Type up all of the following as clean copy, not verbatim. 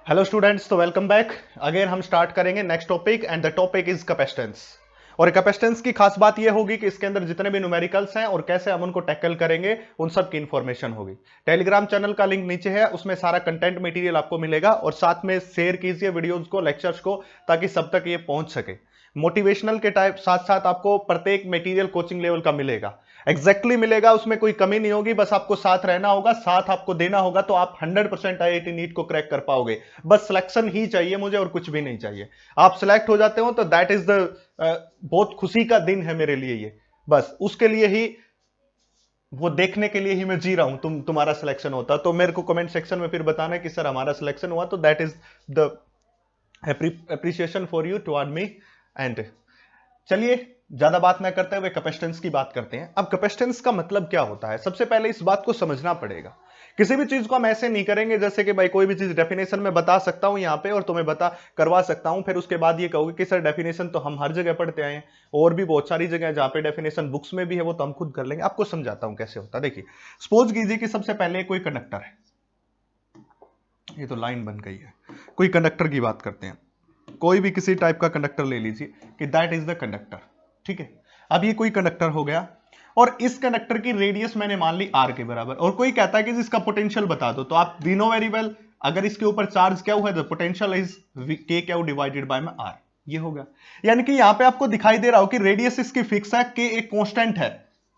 Hello students, तो welcome back again. हम start करेंगे next topic and the topic is capacitance. और capacitance की खास बात यह होगी कि इसके अंदर जितने भी न्यूमेरिकल्स हैं और कैसे हम उनको टैकल करेंगे उन सब की इंफॉर्मेशन होगी। टेलीग्राम चैनल का लिंक नीचे है, उसमें सारा कंटेंट मटेरियल आपको मिलेगा और साथ में शेयर कीजिए वीडियोस को, लेक्चर्स को, ताकि सब तक ये पहुंच सके। मोटिवेशनल के टाइप साथ साथ आपको प्रत्येक मटेरियल कोचिंग लेवल का मिलेगा, एग्जैक्टली मिलेगा, उसमें कोई कमी नहीं होगी। बस आपको साथ रहना होगा, साथ आपको देना होगा, तो आप 100% आईआईटी नीट को क्रैक कर पाओगे। बस सिलेक्शन ही चाहिए मुझे और कुछ भी नहीं चाहिए। आप सिलेक्ट हो जाते हो तो दैट इज द बहुत खुशी का दिन है मेरे लिए ये। बस उसके लिए ही, वो देखने के लिए ही मैं जी रहा हूं। तुम्हारा सिलेक्शन होता तो मेरे को कमेंट सेक्शन में फिर बताना कि सर हमारा सिलेक्शन हुआ, तो that is the appreciation for you toward me. And चलिए, ज्यादा बात ना करते हुए कैपेसिटेंस की बात करते हैं। अब कैपेसिटेंस का मतलब क्या होता है, सबसे पहले इस बात को समझना पड़ेगा। किसी भी चीज को हम ऐसे नहीं करेंगे जैसे कि भाई कोई भी चीज डेफिनेशन में बता सकता हूं यहां पे और तुम्हें बता करवा सकता हूं, फिर उसके बाद ये कहोगे कि सर डेफिनेशन तो हम हर जगह पढ़ते आए हैं और भी बहुत सारी जगह जहां पे डेफिनेशन बुक्स में भी है वो तो हम खुद कर लेंगे। आपको समझाता हूं कैसे होता है। देखिए, सपोज कीजिए कि सबसे पहले कोई कंडक्टर है, ये तो लाइन बन गई है। कोई कंडक्टर की बात करते हैं, कोई भी किसी टाइप का कंडक्टर ले लीजिए कि दैट इज द कंडक्टर। ठीक है, अब ये कोई कंडक्टर हो गया और इस कंडक्टर की रेडियस मैंने मान ली आर के बराबर, और कोई कहता है कि इसका पोटेंशियल बता दो, तो आप वी नो वेरी वेल, अगर इसके ऊपर चार्ज क्या हुआ है, पोटेंशियल इज के क्या डिवाइडेड बाय में आर। ये होगा, यानी कि यहां पे आपको दिखाई दे रहा हो कि रेडियस इसकी फिक्स है, के एक कांस्टेंट है।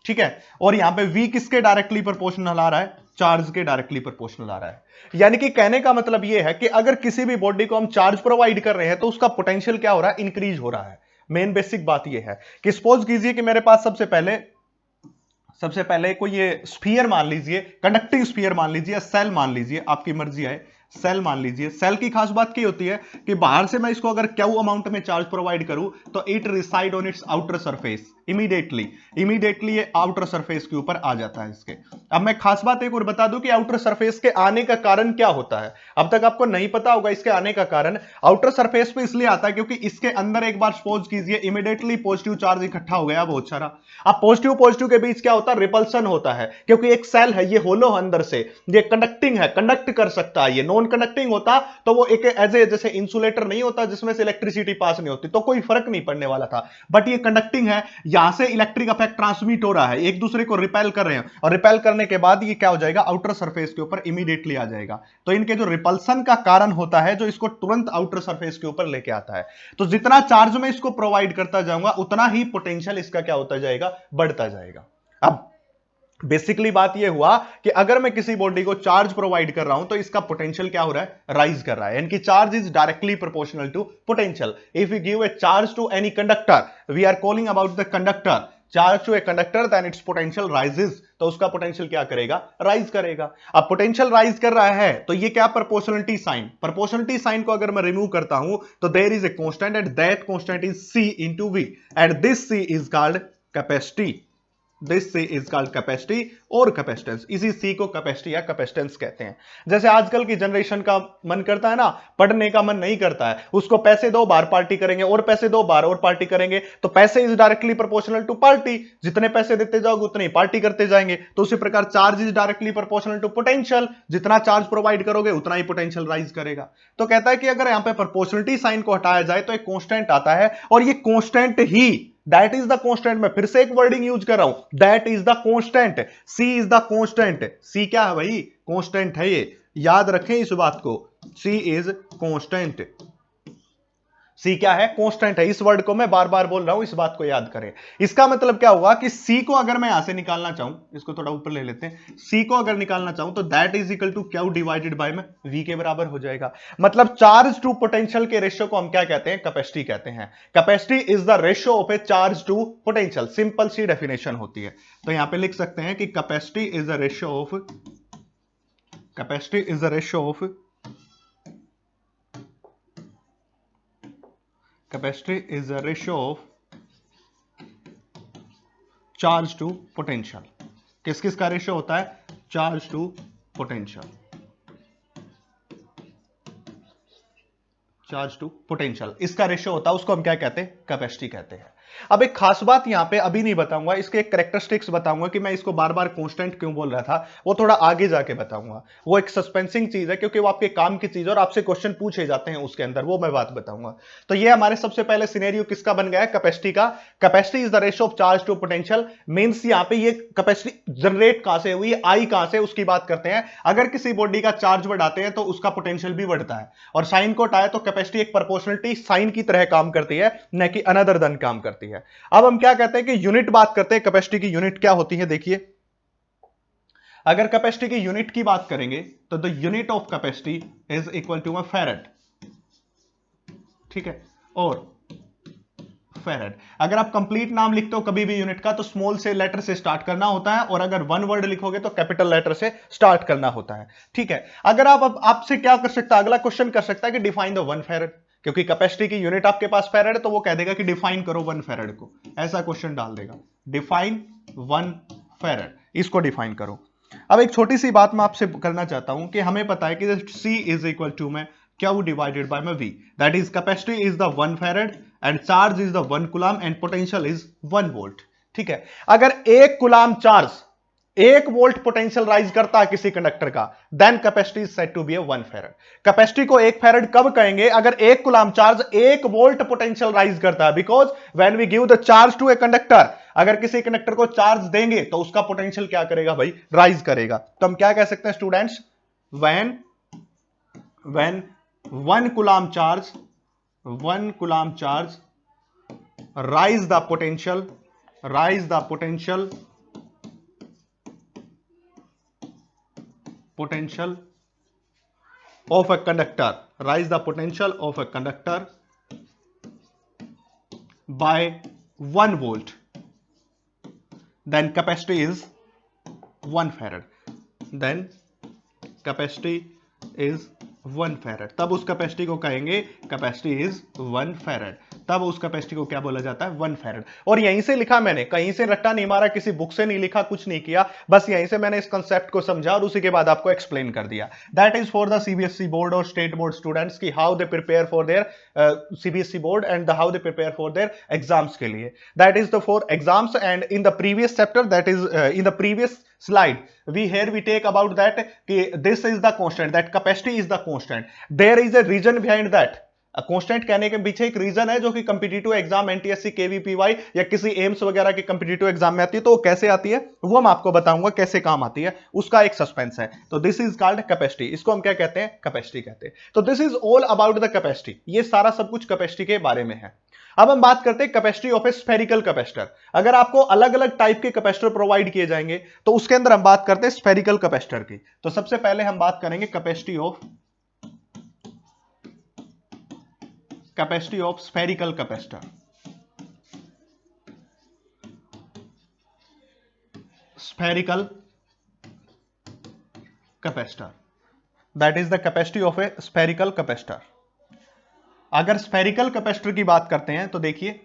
ठीक है, और यहां पे v किसके डायरेक्टली प्रोपोर्शनल आ रहा है, चार्ज के डायरेक्टली प्रोपोर्शनल आ रहा है। यानी कि कहने का मतलब यह है कि अगर किसी भी बॉडी को हम चार्ज प्रोवाइड कर रहे हैं तो उसका पोटेंशियल क्या हो रहा है, इंक्रीज हो रहा है। मेन बेसिक बात यह है कि सपोज कीजिए कि मेरे पास सबसे पहले कोई ये स्फीयर मान लीजिए, कंडक्टिंग स्फीयर मान लीजिए, सेल मान लीजिए, आपकी मर्जी है। सेल मान लीजिए। सेल की खास बात क्या होती है कि बाहर से मैं इसको अगर क्यू अमाउंट में चार्ज प्रोवाइड करूं तो it reside on its outer surface immediately ये आउटर सरफेस के ऊपर आ जाता है इसके। अब मैं खास बात एक और बता दूं कि आउटर सरफेस के आने का कारण क्या होता है। अब तक आपको नहीं पता होगा इसके आने का कारण। आउटर सरफेस पे इसलिए आता है क्योंकि इसके अंदर एक बार सपोज कीजिए इमीडिएटली पॉजिटिव चार्ज इकट्ठा हो गया बहुत सारा। अब पॉजिटिव पॉजिटिव के बीच क्या होता है, रिपल्सन होता है, क्योंकि एक सेल है ये होलो अंदर से, ये कंडक्टिंग है, कंडक्ट कर सकता है। ये नॉन कंडक्टिंग होता तो वो एक एज ए जैसे इंसुलेटर नहीं होता जिसमें से इलेक्ट्रिसिटी पास नहीं होती, तो कोई फर्क नहीं पड़ने वाला था। बट ये कंडक्टिंग है, यहां से इलेक्ट्रिक इफेक्ट ट्रांसमिट हो रहा है, एक दूसरे को रिपेल कर रहे हैं, और रिपेल करने के बाद ये क्या हो जाएगा, आउटर सरफेस के ऊपर इमीडिएटली आ जाएगा। तो इनके जो रिपल्सन का कारण होता है जो इसको तुरंत आउटर सरफेस के ऊपर लेके आता है। तो जितना चार्ज मैं इसको प्रोवाइड करता जाऊंगा उतना ही पोटेंशियल इसका क्या होता जाएगा, बढ़ता जाएगा। अब बेसिकली बात यह हुआ कि अगर मैं किसी बॉडी को चार्ज प्रोवाइड कर रहा हूं तो इसका पोटेंशियल क्या हो रहा है, राइज कर रहा है। यानी कि charge is directly proportional to potential. If you give a charge to any conductor, we are calling about the conductor, charge to a conductor, then its potential rises, तो उसका पोटेंशियल क्या करेगा, राइज करेगा। अब पोटेंशियल राइज कर रहा है तो ये क्या, प्रोपोर्शनलिटी साइन को अगर मैं रिमूव करता हूं तो there is a constant and that constant is c into v, and this c is called capacity. This C is called capacity और कैपेसिटेंस। इसी सी को कैपेसिटी या कैपेसिटेंस कहते हैं। जैसे आजकल की जनरेशन का मन करता है ना, पढ़ने का मन नहीं करता है, उसको पैसे दो बार पार्टी करेंगे, और पैसे दो बार और पार्टी करेंगे, तो पैसे is directly proportional to party, जितने पैसे देते जाओगे उतनी पार्टी करते जाएंगे। तो उसी प्रकार charge is directly proportional to potential, जितना चार्ज प्रोवाइड करोगे उतना ही पोटेंशियल राइज करेगा। तो कहता है कि अगर यहां पे प्रोपोर्शनलिटी साइन को हटाया जाए तो एक कांस्टेंट आता है, और ये कांस्टेंट ही, दैट इज द कांस्टेंट, मैं फिर से एक वर्डिंग यूज कर रहा हूं, that is the constant, C is the constant. C क्या है भाई, कांस्टेंट है ये, याद रखें इस बात को, सी इज कांस्टेंट। सी क्या है, कांस्टेंट है। इस वर्ड को मैं बार बार बोल रहा हूं, इस बात को याद करें। इसका मतलब क्या हुआ कि सी को अगर मैं यहां से निकालना चाहूं, इसको थोड़ा ऊपर ले लेते हैं, सी को अगर निकालना चाहूं तो that is equal to Q divided by में वी के बराबर हो जाएगा। मतलब चार्ज टू पोटेंशियल के रेशियो को हम क्या कहते हैं, कैपेसिटी कहते हैं। Capacity is the ratio of a charge to potential, simple सी डेफिनेशन होती है। तो यहां पे लिख सकते हैं कि capacity is the ratio of, capacity is the ratio of, capacity is a ratio of charge to potential. किस किस का रेशियो होता है, charge to potential, charge to potential इसका रेशियो होता है, उसको हम क्या कहते हैं, कैपेसिटी कहते हैं। अब एक खास बात यहां पे अभी नहीं बताऊंगा, इसके एक कैरेक्टरिस्टिक्स बताऊंगा कि मैं इसको बार बार कांस्टेंट क्यों बोल रहा था, वो थोड़ा आगे जाके बताऊंगा। वो एक सस्पेंसिंग चीज है क्योंकि वो आपके काम की चीज है और आपसे क्वेश्चन पूछे जाते हैं उसके अंदर, वो मैं बात बताऊंगा। तो ये हमारे सबसे पहले सिनेरियो किसका बन गया है, कैपेसिटी का। Capacity is the ratio of charge to potential, means यहां पे ये कैपेसिटी जनरेट कहां से हुई, आई कहां से, उसकी बात करते हैं। अगर किसी बॉडी का चार्ज बढ़ाते हैं तो उसका पोटेंशियल भी बढ़ता है, और साइन को हटाए तो कैपेसिटी एक प्रोपोर्शनलिटी साइन की तरह काम करती है, न कि अनदर देन काम करती है। अब हम क्या कहते हैं कि यूनिट बात करते हैं, कैपेसिटी की यूनिट क्या होती है। देखिए अगर कैपेसिटी की यूनिट की बात करेंगे तो the unit of capacity is equal to farad, ठीक है। और फेरेड, अगर आप कंप्लीट नाम लिखते हो कभी भी यूनिट का तो स्मॉल से लेटर से स्टार्ट करना होता है, और अगर वन वर्ड लिखोगे तो कैपिटल लेटर से स्टार्ट करना होता है, ठीक है। अगर आप आपसे क्या कर सकता है, अगला क्वेश्चन कर सकता है कि डिफाइन द वन फेरेड, क्योंकि कैपेसिटी की यूनिट आपके पास फेरेड है तो वो कह देगा कि डिफाइन करो वन फेरेड को, ऐसा क्वेश्चन डाल देगा, डिफाइन वन फेरेड, इसको डिफाइन करो। अब एक छोटी सी बात मैं आपसे करना चाहता हूं कि हमें पता है कि C इज इक्वल टू में Q डिवाइडेड बाय में V, that is capacity is the one farad and charge is the one coulomb and potential is 1 volt, ठीक है। अगर 1 coulomb charge 1 volt potential rise करता है किसी कंडक्टर का, then capacity is said to be 1 farad. Capacity को 1 farad कब कहेंगे, अगर 1 coulomb charge 1 volt potential rise करता है, because when we give the charge to a conductor, अगर किसी कंडक्टर को चार्ज देंगे तो उसका पोटेंशियल क्या करेगा भाई, राइज करेगा। तो हम क्या कह सकते हैं students, when 1 coulomb charge rise the potential of a conductor by 1 volt, then capacity is 1 farad, then capacity is 1 farad, तब उस कैपेसिटी को कहेंगे कैपेसिटी इज 1 फैरेड, तब उस कैपेसिटी को क्या बोला जाता है, 1 फैरेड। और यहीं से लिखा मैंने, कहीं से रट्टा नहीं मारा, किसी बुक से नहीं लिखा, कुछ नहीं किया, बस यहीं से मैंने इस कांसेप्ट को समझा और उसी के बाद आपको एक्सप्लेन कर दिया। That is for the CBSE board और स्टेट बोर्ड स्टूडेंट्स की how they prepare for their CBSE board and how they prepare for their exams के लिए। That is the for exams and in the previous chapter, that is in the previous slide we take about that this is the constant, that capacity is the constant, there is a reason behind that। Constant कहने के पीछे एक reason है जो कि competitive exam NTSC KVPY या किसी AIIMS वगैरह के कॉम्पिटिटिव एग्जाम में आती है, तो वो कैसे आती है वो मैं आपको बताऊंगा, कैसे काम आती है, उसका एक सस्पेंस है। तो दिस इज कॉल्ड कैपेसिटी, इसको हम क्या कहते हैं, कैपेसिटी कहते हैं। तो this is all about the capacity, ये सारा सब कुछ कैपेसिटी के बारे में है। अब हम बात करते हैं capacity of A spherical capacitor. अगर आपको अलग अलग टाइप के कैपेसिटर प्रोवाइड किए जाएंगे तो उसके अंदर हम बात करते हैं स्फेरिकल कैपेसिटर की। तो सबसे पहले हम बात करेंगे capacity of spherical capacitor. Spherical capacitor, that is the capacity of A spherical capacitor. अगर स्फेरिकल कैपेसिटर की बात करते हैं तो देखिए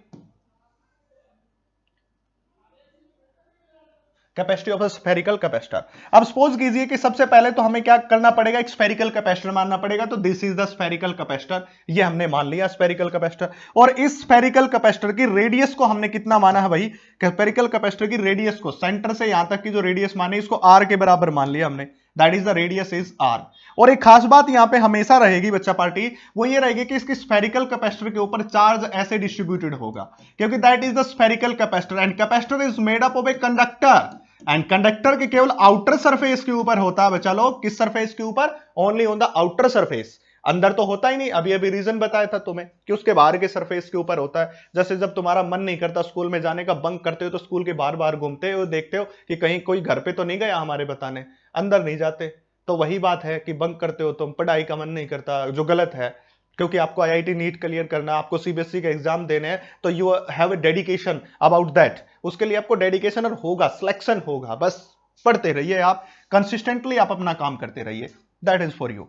कैपेसिटी ऑफ स्फेरिकल कैपेसिटर। अब सपोज कीजिए कि सबसे पहले तो हमें क्या करना पड़ेगा, एक स्फेरिकल कैपेसिटर मानना पड़ेगा। तो this is the spherical capacitor, ये हमने मान लिया स्फेरिकल कैपेसिटर। और इस स्फेरिकल कैपेसिटर की रेडियस को हमने कितना माना है भाई, स्फेरिकल कैपेसिटर की रेडियस को सेंटर से यहां तक की जो रेडियस मानी इसको आर के बराबर मान लिया हमने, that is the radius is R. और एक खास बात यहां पे हमेशा रहेगी बच्चा पार्टी, वो ये रहेगी कि इसकी स्फेरिकल कैपेसिटर के ऊपर चार्ज ऐसे डिस्ट्रीब्यूटेड होगा, क्योंकि that is the spherical capacitor and capacitor is made up of A conductor and conductor के केवल आउटर सरफेस के ऊपर होता है बच्चा लोग, किस सरफेस के ऊपर, only on the outer surface, अंदर तो होता ही नहीं। अभी अभी रीजन बताया था तुम्हें कि उसके बाहर के सरफेस के ऊपर होता है। जैसे जब तुम्हारा मन नहीं करता स्कूल में जाने का, बंक करते हो तो स्कूल के बाहर बाहर घूमते हो, देखते हो कि कहीं कोई घर पे तो नहीं गया हमारे बताने, अंदर नहीं जाते। तो वही बात है कि बंक करते हो तुम, पढ़ाई का मन नहीं करता, जो गलत है, क्योंकि आपको आईआईटी नीट क्लियर करना, आपको सीबीएसई का एग्जाम देने हैं, तो you have a dedication about that. उसके लिए आपको डेडिकेशन और होगा, सिलेक्शन होगा, बस पढ़ते रहिए आप, कंसिस्टेंटली आप अपना काम करते रहिए, दैट इज फॉर यू।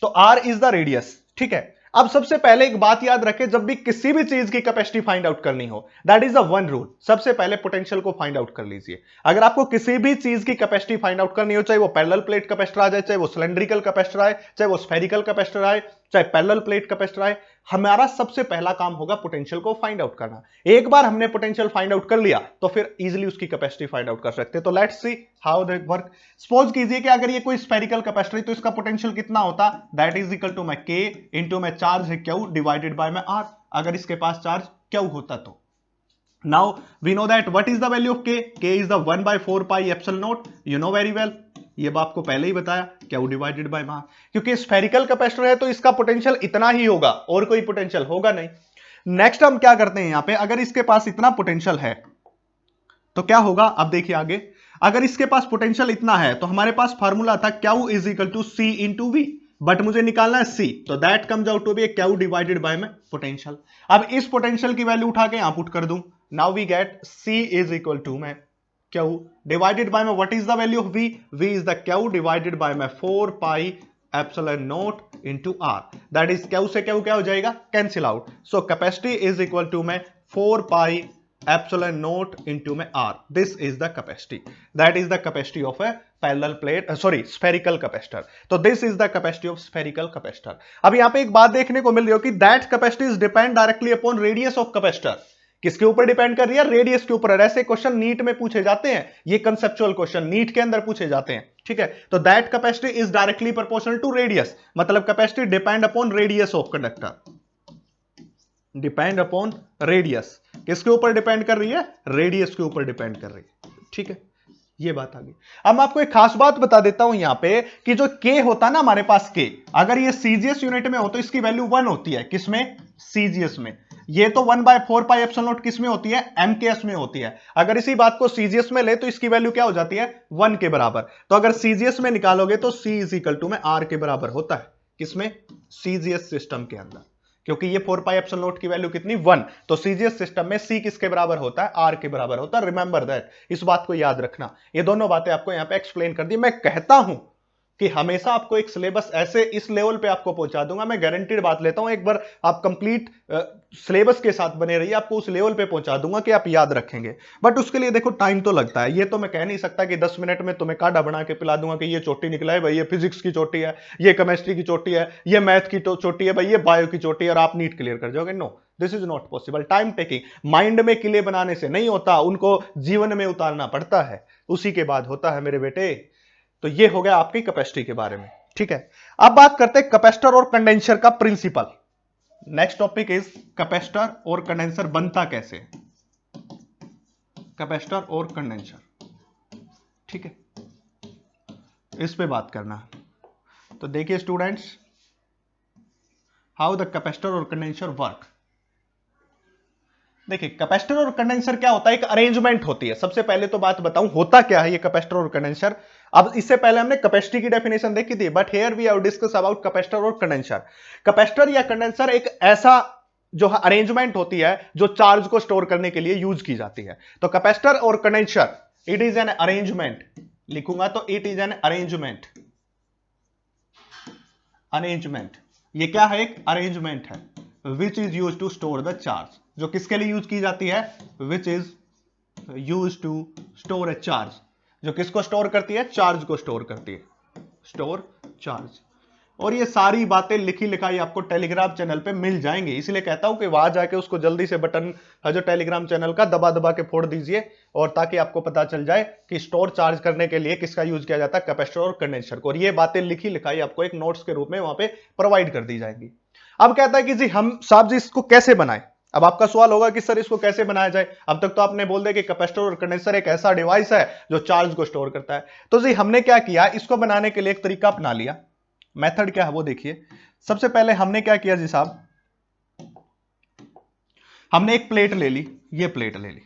तो आर इज द रेडियस, ठीक है। अब सबसे पहले एक बात याद रखें, जब भी किसी भी चीज की कैपेसिटी फाइंड आउट करनी हो, that is the one rule, सबसे पहले पोटेंशियल को फाइंड आउट कर लीजिए। अगर आपको किसी भी चीज की कैपेसिटी फाइंड आउट करनी हो, चाहे वो पैरेलल प्लेट कैपेसिटर आ जाए, चाहे वो सिलेंड्रिकल कैपेसिटर आए, चाहे वो स्फेरिकल कैपेसिटर आए, चाहे पैरेलल प्लेट कैपेसिटर आए, हमारा सबसे पहला काम होगा पोटेंशियल को फाइंड आउट करना। एक बार हमने पोटेंशियल फाइंड आउट कर लिया तो फिर इजीली उसकी कैपेसिटी फाइंड आउट कर सकते हैं। तो let's see how that work. Suppose कीजिए कि अगर ये कोई स्फेरिकल कैपेसिटर है तो इसका पोटेंशियल कितना होता, दैट इज इक्वल टू मैं के इंटू मैं चार्ज है क्यू डिवाइडेड बाय मैं आर, अगर इसके पास चार्ज क्यू होता तो। Now we know that what is the value of k? K is the 1 by 4 pi epsilon naught. You know very well. ये आपको पहले ही बताया, क्यू डिवाइडेड बाय मास, क्योंकि स्फेरिकल कैपेसिटर है तो इसका पोटेंशियल इतना ही होगा और कोई पोटेंशियल होगा नहीं। नेक्स्ट हम क्या करते हैं यहां पे, अगर इसके पास इतना पोटेंशियल है तो क्या होगा, अब देखिए आगे, अगर इसके पास पोटेंशियल इतना है तो हमारे पास फार्मूला था Q is equal to C into V, but मुझे निकालना है सी, तो that comes out to be Q divided by में पोटेंशियल। अब इस पोटेंशियल की वैल्यू उठा के यहां पुट कर दूं, now we get C is equal to में क्यू डिवाइडेड बाय में what is the value of V, V is the Q divided by में 4 pi epsilon naught into R, that is Q से Q क्या हो जाएगा, cancel out. So capacity is equal to में 4 पाई epsilon naught into में r, this is the capacity, that is the capacity of a parallel plate, spherical capacitor। तो this is the capacity of spherical capacitor। अब यहां पे एक बात देखने को मिल रही हो कि that capacity is depend directly upon radius of capacitor। किसके ऊपर डिपेंड कर रही है, रेडियस के ऊपर। ऐसे क्वेश्चन नीट में पूछे जाते हैं, ये कंसेप्चुअल क्वेश्चन नीट के अंदर पूछे जाते हैं, ठीक है। तो that capacity is directly proportional to radius, मतलब capacity depend upon radius of conductor, depend upon radius. किसके ऊपर डिपेंड कर रही है, रेडियस के ऊपर डिपेंड कर रही है, ठीक है। ये बात आ गई। अब मैं आपको एक खास बात बता देता हूं यहां पे कि जो के होता है ना हमारे पास के, अगर ये सीजीएस यूनिट में हो तो इसकी वैल्यू 1 होती है, किसमें, सीजीएस में। ये तो 1 by 4 पाई एप्सिलॉन नॉट किसमें होती है, एमकेएस में होती है। अगर इसी बात को सीजीएस में ले तो इसकी वैल्यू क्या हो जाती है, 1 के बराबर। तो अगर सीजीएस में निकालोगे तो सी इज इक्वल टू में आर के बराबर होता है, किसमें, सीजीएस सिस्टम के अंदर, क्योंकि ये 4 पाई एप्सिलॉन नॉट की वैल्यू कितनी, 1। तो सीजीएस सिस्टम में सी किसके बराबर होता है, आर के बराबर होता है। रिमेंबर दैट, इस बात को याद रखना। ये दोनों बातें आपको यहां पे एक्सप्लेन कर दी। मैं कहता हूं कि हमेशा आपको एक सिलेबस ऐसे इस लेवल पे आपको पहुंचा दूंगा, मैं गारंटीड बात लेता हूं। एक बार आप कंप्लीट सिलेबस के साथ बने रहिए, आपको उस लेवल पे पहुंचा दूंगा कि आप याद रखेंगे। बट उसके लिए देखो टाइम तो लगता है। ये तो मैं कह नहीं सकता कि 10 मिनट में तुम्हें काढ़ा बना के पिला दूंगा कि ये चोटी निकला है भाई, ये फिजिक्स की चोटी है, ये केमिस्ट्री की चोटी है, ये मैथ की चोटी है भाई, ये बायो की चोटी है और आप नीट क्लियर कर जाओगे। No, this is not possible. Time taking. Mind में किले बनाने से नहीं होता, उनको जीवन में उतारना पड़ता है, उसी के बाद होता है मेरे बेटे। तो ये हो गया आपकी कैपेसिटी के बारे में, ठीक है। अब बात करते हैं कैपेसिटर और कंडेंसर का principle. Next topic is capacitor और कंडेंसर बनता कैसे, कैपेसिटर और कंडेंसर, ठीक है, इस पे बात करना है। तो देखिए स्टूडेंट्स, हाउ द कैपेसिटर और कंडेंसर वर्क। देखिए कैपेसिटर और कंडेंसर क्या होता है, एक अरेंजमेंट होती है। सबसे पहले तो बात बताऊं होता क्या है ये कैपेसिटर और कंडेंसर। अब इससे पहले हमने कैपेसिटी की डेफिनेशन देखी थी, but here we have discuss about capacitor और कंडेंसर। कैपेसिटर या कंडेंसर एक ऐसा जो अरेंजमेंट होती है जो चार्ज को स्टोर करने के लिए यूज की जाती है। तो कैपेसिटर और condenser it is an arrangement, लिखूंगा तो it is an arrangement. Arrangement ये क्या है, एक अरेंजमेंट है which is use to store the charge. जो किसके लिए यूज की जाती है, which is use to store a charge. जो किसको स्टोर करती है, चार्ज को स्टोर करती है, स्टोर चार्ज। और ये सारी बातें लिखी लिखाई आपको टेलीग्राम चैनल पे मिल जाएंगी, इसलिए कहता हूं कि वहां जाके उसको जल्दी से बटन है जो टेलीग्राम चैनल का दबा दबा के फोड़ दीजिए, और ताकि आपको पता चल जाए कि स्टोर चार्ज करने के लिए किसका यूज किया जाता है, कैपेसिटर और कंडेंसर को। और ये बातें लिखी लिखाई आपको एक नोट्स के रूप में वहां पे प्रोवाइड कर दी जाएंगी। अब कहता है कि जी हम साहब जी इसको कैसे बनाएं। अब आपका सवाल होगा कि सर इसको कैसे बनाया जाए। अब तक तो आपने बोल दिया कि कैपेसिटर और कंडेंसर एक ऐसा डिवाइस है जो चार्ज को स्टोर करता है। तो जी हमने क्या किया, इसको बनाने के लिए एक तरीका अपना लिया। मेथड क्या है वो देखिए। सबसे पहले हमने क्या किया जी साहब, हमने एक प्लेट ले ली, ये प्लेट ले ली,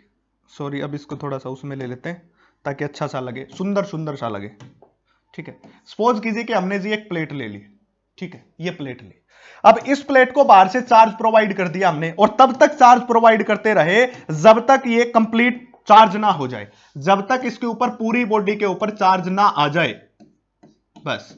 सॉरी अब इसको थोड़ा सा उसमें ले लेते हैं ताकि अच्छा सा लगे, सुंदर सुंदर सा लगे, ठीक है। सपोज कीजिए कि हमने जी एक प्लेट ले ली, ठीक है, ये प्लेट ली। अब इस प्लेट को बाहर से चार्ज प्रोवाइड कर दिया हमने, और तब तक चार्ज प्रोवाइड करते रहे जब तक ये कंप्लीट चार्ज ना हो जाए, जब तक इसके ऊपर पूरी बॉडी के ऊपर चार्ज ना आ जाए, बस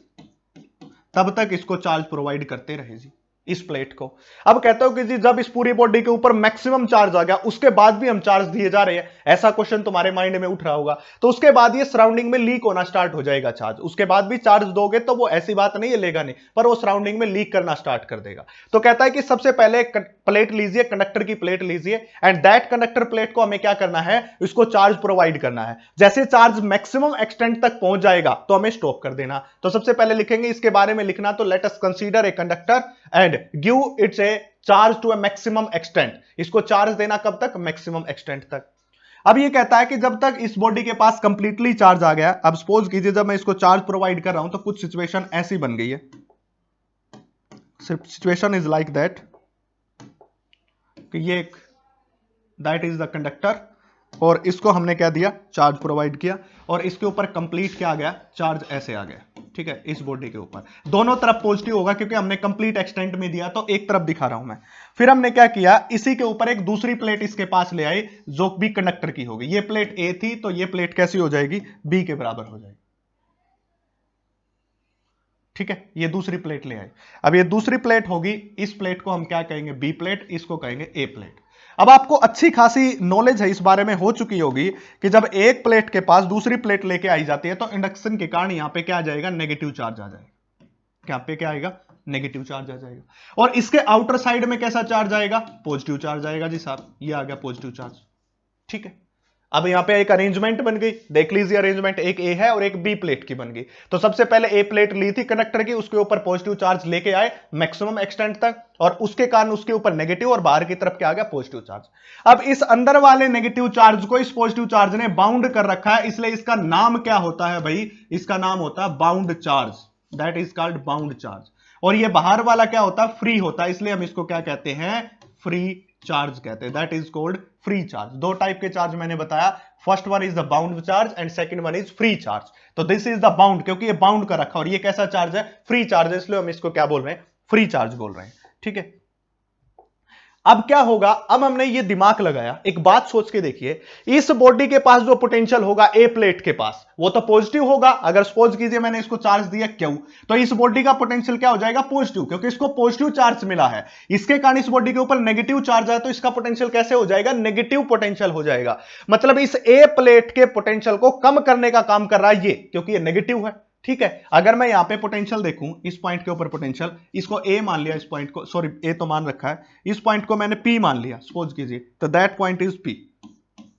तब तक इसको चार्ज प्रोवाइड करते रहे जी। इस प्लेट को। अब कहते हो कि जी जब इस पूरी बॉडी के ऊपर मैक्सिमम चार्ज आ गया उसके बाद भी हम चार्ज दिए जा रहे हैं, ऐसा क्वेश्चन तुम्हारे माइंड में उठ रहा होगा, तो उसके बाद ये सराउंडिंग में लीक होना स्टार्ट हो जाएगा चार्ज। उसके बाद भी चार्ज दोगे तो वो ऐसी बात नहीं है लेगा नहीं, पर वो सराउंडिंग में लीक करना स्टार्ट कर देगा। तो कहता है कि सबसे पहले प्लेट लीजिए, कंडक्टर की प्लेट लीजिए, एंड दैट कंडक्टर प्लेट को हमें क्या करना है, इसको चार्ज प्रोवाइड करना है। जैसे चार्ज मैक्सिमम एक्सटेंट तक पहुंच जाएगा तो हमें स्टॉप कर देना। तो सबसे पहले लिखेंगे इसके बारे में लिखना, तो let us consider a conductor and give its a charge to a maximum extent. इसको चार्ज देना कब तक, मैक्सिमम एक्सटेंट तक। अब ये कहता है कि जब तक इस बॉडी के पास कंप्लीटली चार्ज आ गया, अब सपोज कीजिए जब मैं इसको चार्ज प्रोवाइड कर रहा हूं तो कुछ सिचुएशन ऐसी बन गई है, सिचुएशन इज लाइक दैट कि ये एक दैट इज द कंडक्टर और इसको हमने क्या दिया, चार्ज प्रोवाइड किया, और इसके ऊपर कंप्लीट क्या आ गया, चार्ज ऐसे आ गया। ठीक है, इस बॉडी के ऊपर दोनों तरफ पॉजिटिव होगा क्योंकि हमने कंप्लीट एक्सटेंट में दिया, तो एक तरफ दिखा रहा हूं मैं। फिर हमने क्या किया, इसी के ऊपर एक दूसरी प्लेट इसके पास ले आई जो भी कंडक्टर की होगी। ये प्लेट ए थी तो ये प्लेट कैसी हो जाएगी, बी के बराबर हो जाएगी। ठीक है, ये दूसरी प्लेट ले आई। अब ये दूसरी प्लेट होगी, इस प्लेट को हम क्या कहेंगे, बी प्लेट, इसको कहेंगे ए प्लेट। अब आपको अच्छी खासी नॉलेज है इस बारे में हो चुकी होगी कि जब एक प्लेट के पास दूसरी प्लेट लेके आई जाती है तो इंडक्शन के कारण यहां पे क्या आ जाएगा, नेगेटिव चार्ज आ जाएगा। क्या पे क्या आएगा, नेगेटिव चार्ज आ जाएगा। और इसके आउटर साइड में कैसा चार्ज आएगा, पॉजिटिव चार्ज आएगा जी साहब, ये आ गया पॉजिटिव चार्ज। ठीक है, अब यहां पे एक अरेंजमेंट बन गई, देख लीजिए अरेंजमेंट, एक ए है और एक बी प्लेट की बन गई। तो सबसे पहले ए प्लेट ली थी कंडक्टर की, उसके ऊपर पॉजिटिव चार्ज लेके आए मैक्सिमम एक्सटेंट तक, और उसके कारण उसके ऊपर नेगेटिव और बाहर की तरफ क्या आ गया, पॉजिटिव चार्ज। अब इस अंदर वाले नेगेटिव चार्ज को इस पॉजिटिव चार्ज ने बाउंड कर रखा है, इसलिए इसका नाम क्या होता है भाई, इसका नाम होता है bound charge, that is called bound charge. और ये बाहर वाला क्या होता है, फ्री होता है, इसलिए हम इसको क्या कहते हैं, फ्री चार्ज कहते हैं, that is called free charge. दो टाइप के चार्ज मैंने बताया, first one is the bound charge and second one is free charge. तो दिस इज द बाउंड, क्योंकि ये बाउंड कर रखा, और ये कैसा चार्ज है, फ्री चार्ज है, इसलिए हम इसको क्या बोल रहे हैं, फ्री चार्ज बोल रहे हैं। ठीक है, अब क्या होगा, अब हमने ये दिमाग लगाया, एक बात सोच के देखिए, इस बॉडी के पास जो पोटेंशियल होगा ए प्लेट के पास, वो तो पॉजिटिव होगा। अगर सपोज कीजिए मैंने इसको चार्ज दिया क्यू, तो इस बॉडी का पोटेंशियल क्या हो जाएगा, पॉजिटिव, क्योंकि इसको पॉजिटिव चार्ज मिला है। इसके कारण इस बॉडी के ऊपर नेगेटिव चार्ज है, तो इसका पोटेंशियल कैसे हो जाएगा, नेगेटिव पोटेंशियल हो जाएगा। मतलब इस ए प्लेट के पोटेंशियल को कम करने का काम कर रहा है ये, क्योंकि ये नेगेटिव है। ठीक है, अगर मैं यहां पे पोटेंशियल देखूं, इस पॉइंट के ऊपर पोटेंशियल, इसको ए मान लिया, इस पॉइंट को, सॉरी ए तो मान रखा है, इस पॉइंट को मैंने पी मान लिया, सपोज कीजिए, तो that point is P,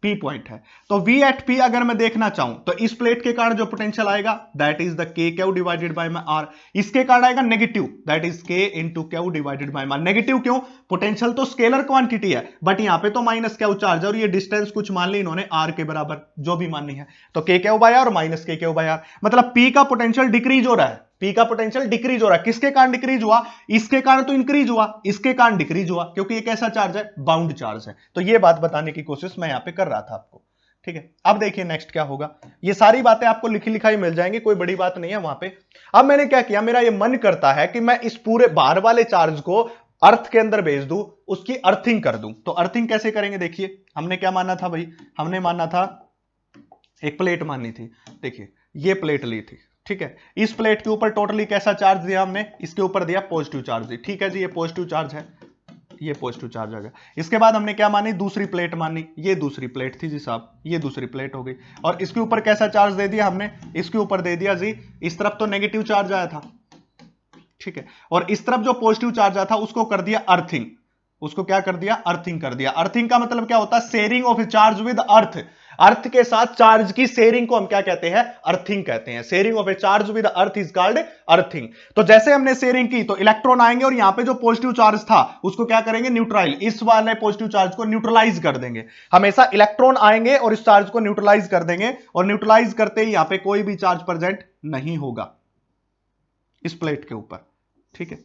P point है। तो वी एट पी अगर मैं देखना चाहूं तो इस प्लेट के कारण जो पोटेंशियल आएगा that is the K Q divided by my R. इसके कारण आएगा negative, that is K into Q divided by my. Negative क्यों, पोटेंशियल तो स्केलर क्वांटिटी है, बट यहां पे तो माइनस क्यू चार्ज है, और ये डिस्टेंस कुछ मान ली इन्होंने आर के बराबर, जो भी माननी है, तो के क्यू बाय आर माइनस के क्यू बाय आर। मतलब पी का पोटेंशियल डिक्रीज हो रहा है, पी का पोटेंशियल डिक्रीज हो रहा है। किसके कारण डिक्रीज हुआ, इसके कारण तो इंक्रीज हुआ, इसके कारण डिक्रीज हुआ, क्योंकि ये कैसा चार्ज है, बाउंड चार्ज है। तो ये बात बताने की कोशिश मैं यहां पे कर रहा था आपको। ठीक है, अब देखिए नेक्स्ट क्या होगा, ये सारी बातें आपको लिखी लिखाई मिल जाएंगी, कोई बड़ी बात नहीं है वहां पे। अब मैंने क्या किया, मेरा ये मन करता है कि मैं इस पूरे बाहर वाले चार्ज को अर्थ के अंदर भेज दूं, उसकी अर्थिंग कर दूं। तो अर्थिंग कैसे करेंगे, देखिए हमने क्या माना था भाई, हमने माना था एक प्लेट माननी थी। देखिए ये प्लेट ली थी, ठीक है, इस प्लेट के ऊपर टोटली कैसा चार्ज दिया हमने, इसके ऊपर दिया पॉजिटिव चार्ज दी। ठीक है जी, ये पॉजिटिव चार्ज है, ये पॉजिटिव चार्ज आ गया। इसके बाद हमने क्या मानी, दूसरी प्लेट मानी, ये दूसरी प्लेट थी जी साहब, ये दूसरी प्लेट हो गई, और इसके ऊपर कैसा चार्ज दे दिया हमने, इसके ऊपर दे दिया जी, इस तरफ तो नेगेटिव चार्ज आया था, ठीक है, और इस तरफ जो पॉजिटिव चार्ज आया था उसको कर दिया अर्थिंग, उसको क्या कर दिया, अर्थिंग कर दिया। अर्थिंग का मतलब क्या होता है, sharing of charge with earth. Earth के साथ चार्ज की शेयरिंग को हम क्या कहते हैं, अर्थिंग कहते हैं। Sharing of a charge with earth is called earthing. तो जैसे हमने शेयरिंग की तो इलेक्ट्रॉन आएंगे और यहां पे जो पॉजिटिव चार्ज था उसको क्या करेंगे, न्यूट्रलाइज, इस वाले पॉजिटिव चार्ज को न्यूट्रलाइज कर देंगे। हमेशा इलेक्ट्रॉन आएंगे और इस चार्ज को न्यूट्रलाइज कर देंगे, और न्यूट्रलाइज करते ही यहां पे कोई भी चार्ज प्रेजेंट नहीं होगा इस प्लेट के ऊपर। ठीक है,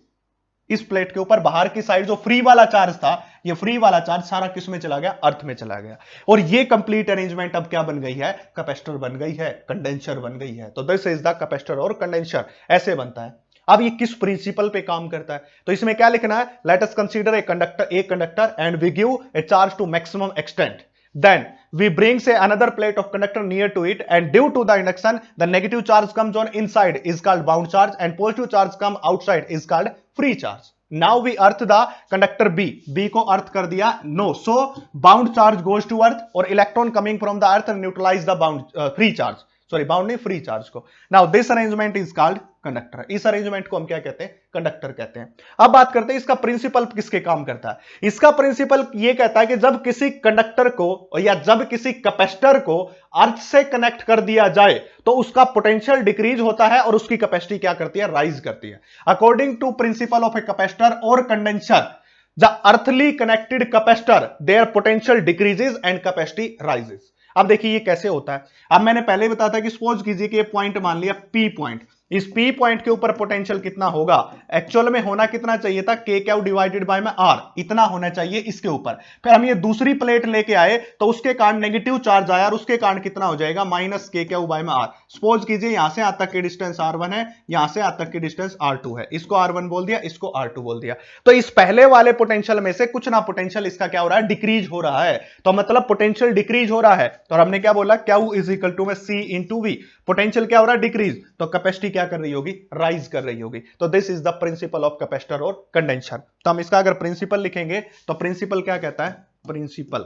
इस प्लेट के ऊपर बाहर की साइड जो फ्री वाला चार्ज था, ये फ्री वाला चार्ज सारा किस में चला गया, अर्थ में चला गया। और ये कंप्लीट अरेंजमेंट अब क्या बन गई है, कैपेसिटर बन गई है, कंडेंसर बन गई है। तो दिस इज द कैपेसिटर और कंडेंसर, ऐसे बनता है। अब ये किस प्रिंसिपल पे काम करता है, तो इसमें क्या लिखना है, let us consider a conductor and we give a charge to maximum extent. then we bring say another plate of conductor near to it, and due to the induction the negative charge comes on inside is called bound charge, and positive charge come outside is called free charge. Now we earth the conductor B को अर्थ कर दिया no, so bound charge goes to earth और electron coming from the earth neutralize the bound free charge, sorry bound नहीं free charge को. Now this arrangement is called conductor. इस arrangement को हम क्या कहते हैं? कंडक्टर कहते हैं. अब बात करते हैं इसका प्रिंसिपल किसके काम करता है. इसका प्रिंसिपल ये कहता है कि जब किसी कंडक्टर को या जब किसी कैपेसिटर को अर्थ से कनेक्ट कर दिया जाए तो उसका पोटेंशियल डिक्रीज होता है और उसकी कैपेसिटी क्या करती है? राइज करती है. According to principle of a capacitor और condenser, the earthly connected capacitor their potential decreases and capacity rises. अब देखिए ये कैसे होता है. अब मैंने पहले बताया था कि सपोज कीजिए कि ये पॉइंट मान लिया पी पॉइंट. इस पी पॉइंट के ऊपर पोटेंशियल कितना होगा? एक्चुअल में होना कितना चाहिए था? के क्यू डिवाइडेड बाय में आर, इतना होना चाहिए इसके ऊपर. फिर हम ये दूसरी प्लेट लेके आए तो उसके कारण नेगेटिव चार्ज आया और उसके कारण कितना हो जाएगा? माइनस के क्यू बाय में आर. सपोज कीजिए यहां से यहां तक की डिस्टेंस r1 है, यहां से यहां तक की डिस्टेंस r2 है. इसको r1 बोल दिया, इसको r2 बोल दिया. तो इस पहले वाले पोटेंशियल में से कुछ ना पोटेंशियल इसका क्या हो रहा है? डिक्रीज हो रहा है. तो मतलब पोटेंशियल डिक्रीज हो रहा है. तो हमने क्या बोला? क्यू इज इक्वल टू में सी इंटू वी. पोटेंशियल क्या हो रहा है? डिक्रीज. तो कैपेसिटी क्या कर रही होगी? राइज कर रही होगी. तो this is the principle of capacitor और कंडेंसर. तो हम इसका अगर प्रिंसिपल लिखेंगे तो प्रिंसिपल क्या कहता है? प्रिंसिपल.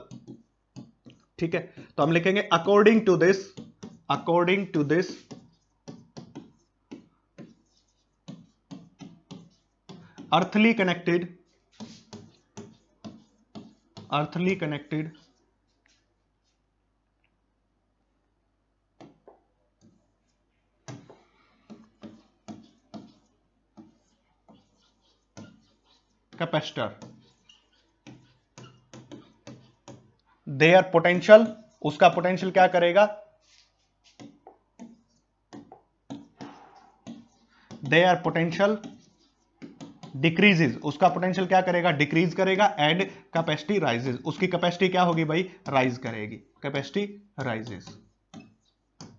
ठीक है, तो हम लिखेंगे according to this earthly connected capacitor, their potential, उसका पोटेंशियल क्या करेगा? their potential डिक्रीजेज, उसका पोटेंशियल क्या करेगा? डिक्रीज करेगा. एंड कैपेसिटी राइजेज, उसकी कैपेसिटी क्या होगी भाई? राइज करेगी. Capacity rises.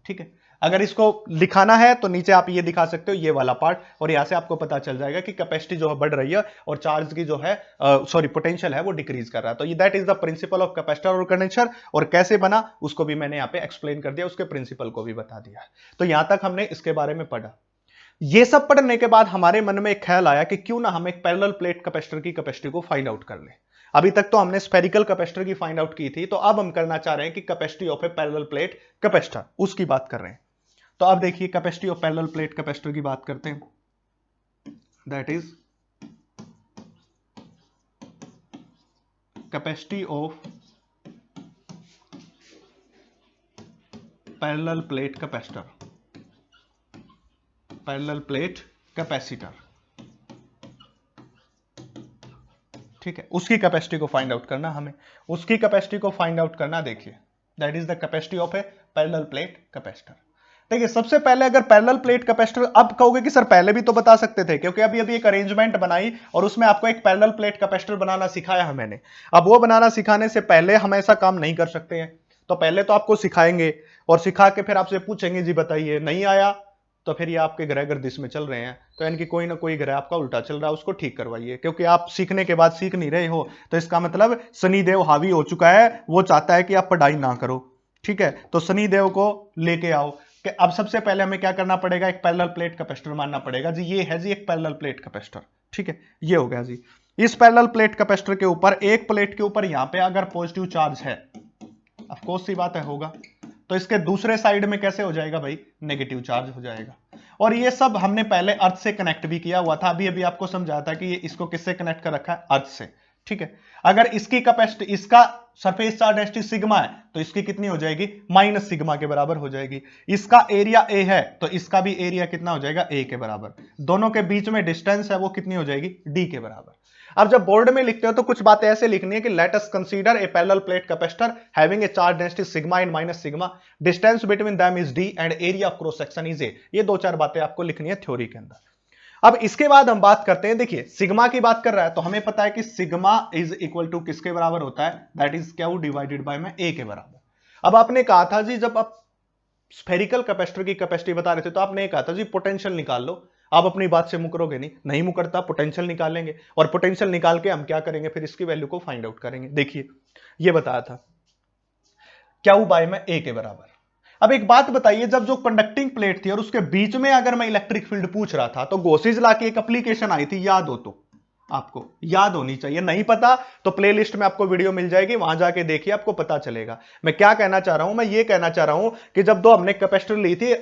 ठीक है, अगर इसको दिखाना है तो नीचे आप ये दिखा सकते हो, ये वाला पार्ट, और यहां से आपको पता चल जाएगा कि कैपेसिटी जो है बढ़ रही है और चार्ज की जो है सॉरी पोटेंशियल है वो डिक्रीज कर रहा है. तो that is the principle of capacitor और कंडेंसर. और कैसे बना उसको भी मैंने यहां पे एक्सप्लेन कर दिया, उसके प्रिंसिपल को भी बता दिया. तो यहां तक हमने इसके बारे में पढ़ा. ये सब पढ़ने के बाद हमारे मन में एक ख्याल आया कि क्यों ना हम एक पैरेलल प्लेट कैपेसिटर की कैपेसिटी को फाइंड आउट कर लें. अभी तक तो हमने स्फेरिकल कैपेसिटर की फाइंड आउट की थी, तो अब हम करना चाह रहे हैं कि capacity of A parallel plate capacitor, उसकी बात कर रहे हैं. तो अब देखिए capacity of parallel plate capacitor की बात करते हैं. That is capacity of parallel plate capacitor, parallel plate capacitor. ठीक है, उसकी कैपेसिटी को फाइंड आउट करना हमें, उसकी कैपेसिटी को फाइंड आउट करना. देखिए that is the capacity of A parallel plate capacitor. देखिए सबसे पहले अगर पैरेलल प्लेट कैपेसिटर, अब कहोगे कि सर पहले भी तो बता सकते थे, क्योंकि अभी अभी एक अरेंजमेंट बनाई और उसमें आपको एक पैरेलल प्लेट कैपेसिटर बनाना सिखाया है मैंने. अब वो बनाना सिखाने से पहले हम ऐसा काम नहीं कर सकते हैं. तो पहले तो आपको सिखाएंगे और सिखा के फिर आपसे पूछेंगे जी बताइए, नहीं आया तो फिर ये आपके ग्रह गर्दिश में चल रहे हैं, तो यानी कि कोई ना कोई ग्रह आपका उल्टा चल रहा है, उसको ठीक करवाइए. क्योंकि आप सीखने के बाद सीख नहीं रहे हो तो इसका मतलब शनिदेव हावी हो चुका है, वो चाहता है कि आप पढ़ाई ना करो. ठीक है, तो शनिदेव को लेके आओ कि अब सबसे पहले हमें क्या करना पड़ेगा? एक पैरेलल प्लेट कैपेसिटर मानना पड़ेगा जी. ये है जी एक पैरेलल प्लेट कैपेसिटर. ठीक है, ये हो गया जी. इस पैरेलल प्लेट कैपेसिटर के ऊपर, एक प्लेट के ऊपर यहां पे अगर पॉजिटिव चार्ज है, ऑफ कोर्स सी बात है होगा, तो इसके दूसरे साइड में कैसे हो जाएगा भाई? नेगेटिव चार्ज हो जाएगा. और ये सब हमने पहले अर्थ से कनेक्ट भी किया हुआ था. अभी अभी आपको समझाया था कि ये इसको किससे कनेक्ट कर रखा है? अर्थ से. ठीक है, अगर इसकी कैपेसिटी, इसका सरफेस चार्ज डेंसिटी सिग्मा है तो इसकी कितनी हो जाएगी? माइनस सिग्मा के बराबर हो जाएगी. इसका एरिया ए है तो इसका भी एरिया कितना हो जाएगा? ए के बराबर. दोनों के बीच में डिस्टेंस है वो कितनी हो जाएगी? डी के बराबर. अब जब बोर्ड में लिखते हो तो कुछ बातें ऐसे लिखनी है कि late us consider A parallel plate capacitor having a charge density sigma and minus sigma, distance between them is D and area of cross section is a. ये दो चार बातें आपको लिखनी है थ्योरी के अंदर. अब इसके बाद हम बात करते हैं. देखिए सिग्मा की बात कर रहा है तो हमें पता है कि सिग्मा इज इक्वल टू किसके बराबर होता है? That is Q divided by में ए के बराबर. अब आपने कहा था जी, जब आप स्फेरिकल कैपेसिटर की कैपेसिटी बता रहे थे तो आपने कहा था जी पोटेंशियल निकाल लो. आप अपनी बात से मुकरोगे नहीं मुकरता, पोटेंशियल निकालेंगे और पोटेंशियल निकाल के हम क्या करेंगे? फिर इसकी वैल्यू को फाइंड आउट करेंगे. देखिए ये बताया था क्यू बाय में ए के बराबर। अब एक बात बताइए, जब जो कंडक्टिंग प्लेट थी और उसके बीच में अगर मैं इलेक्ट्रिक फील्ड पूछ रहा था, तो गॉसिस लॉ की एक एप्लीकेशन आई थी, याद हो तो आपको याद होनी चाहिए, नहीं पता तो प्लेलिस्ट में आपको वीडियो मिल जाएगी, वहां जाके देखिए, आपको पता चलेगा। मैं क्या कहना चाह रहा हूं, मैं ये कहना चाह रहा हूं कि जब दो हमने कैपेसिटर ली थी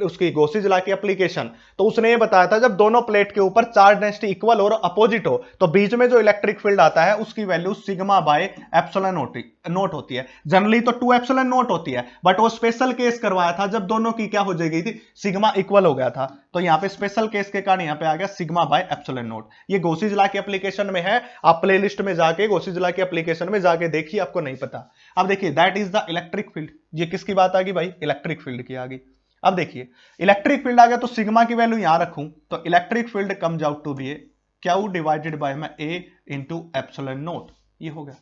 उसकी गॉसिस लॉ की एप्लीकेशन, तो उसने ये बताया था जब दोनों प्लेट के ऊपर चार्ज डेंसिटी इक्वल और अपोजिट हो, तो बीच में जो इलेक्ट्रिक फील्ड आता है उसकी value sigma by epsilon note होती है। जनरली तो 2 एप्सिलॉन नोट होती है, बट वो स्पेशल केस करवाया था जब दोनों की क्या हो जाएगी थी, सिग्मा इक्वल हो गया था, तो यहां पे स्पेशल केस के कारण यहां पे आ गया सिग्मा बाय एप्सिलॉन नोट। ये गॉसिस लॉ की एप्लीकेशन में है, आप प्लेलिस्ट में जाके गॉसिस लॉ की एप्लीकेशन में जाके देखिए, आपको नहीं पता। अब देखिए that is the electric field, ये किसकी बात आ गई भाई, इलेक्ट्रिक फील्ड की आ गई। अब देखिए इलेक्ट्रिक फील्ड आ गया, तो सिग्मा की वैल्यू यहां रखूं तो electric field comes out to be Q divided by में ए इंटू एप्सिलॉन नोट, ये हो गया।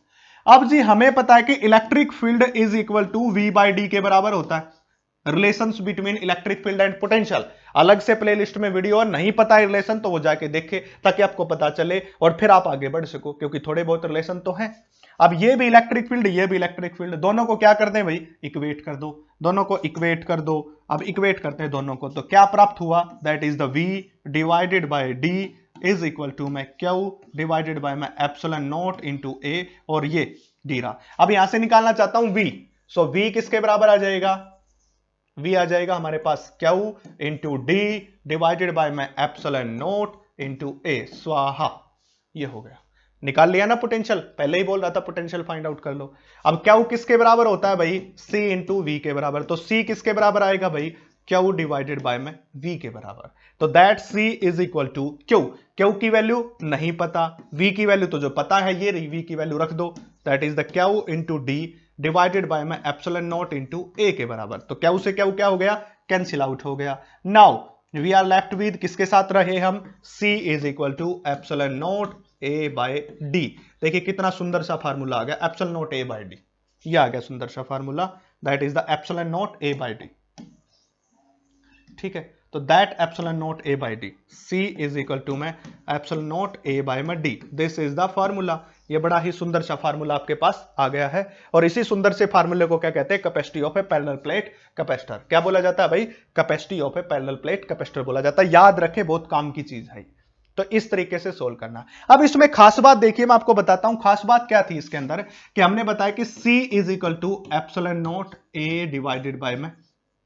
अब जी हमें पता है कि electric field is equal to V by D के बराबर होता है, relations between electric field and potential. अलग से प्लेलिस्ट में वीडियो, नहीं पता है रिलेशन तो वो जाके देखे, ताकि आपको पता चले और फिर आप आगे बढ़ सको, क्योंकि थोड़े बहुत रिलेशन तो हैं। अब ये भी इलेक्ट्रिक फील्ड, ये भी इलेक्ट्रिक फील्ड, दोनों को क्या कर दें भाई, इक्वेट कर दो, दोनों को इक्वेट कर दो। अब इक्वेट करते हैं दोनों को, तो क्या प्राप्त हुआ, that is the V divided by D is equal to में Q डिवाइडेड बाय में एप्सिलॉन नॉट इंटू A, और ये D रहा। अब यहां से निकालना चाहता हूं V, सो V किसके बराबर आ जाएगा, V आ जाएगा हमारे पास Q into D divided by में एप्सिलॉन नोट इंटू ए, स्वाहा। ये हो गया, निकाल लिया ना पोटेंशियल, पहले ही बोल रहा था पोटेंशियल फाइंड आउट कर लो। अब Q किसके बराबर होता है भाई, C इंटू वी के बराबर, तो C किसके बराबर आएगा भाई, Q डिवाइडेड बाय में V के बराबर। तो that C is equal to Q, Q की वैल्यू नहीं पता, V की वैल्यू तो जो पता है ये रही, V की वैल्यू रख दो, that is the Q into D divided by में एप्सिलॉन नॉट इंटू ए के बराबर। तो Q से Q क्या हो गया, कैंसिल आउट हो गया। Now we are left with किसके साथ रहे हम, C is equal to epsilon naught A by D. देखिए कितना सुंदर सा फार्मूला आ गया, epsilon naught A by D, ये आ गया सुंदर सा formula, that is the epsilon naught A by D. ठीक है, तो that epsilon naught A by D, C is equal to में एप्सिलॉन नॉट ए बाय में D, this is the formula. ये बड़ा ही सुंदर सा फार्मूला आपके पास आ गया है, और इसी सुंदर से फार्मूले को क्या कहते हैं, capacity of A parallel plate capacitor. क्या बोला जाता है भाई, capacity of A parallel plate capacitor बोला जाता है, याद रखें, बहुत काम की चीज है। तो इस तरीके से सोल्व करना। अब इसमें खास बात देखिए, मैं आपको बताता हूं खास बात क्या थी इसके अंदर, कि हमने बताया कि C is equal to epsilon naught A divided by में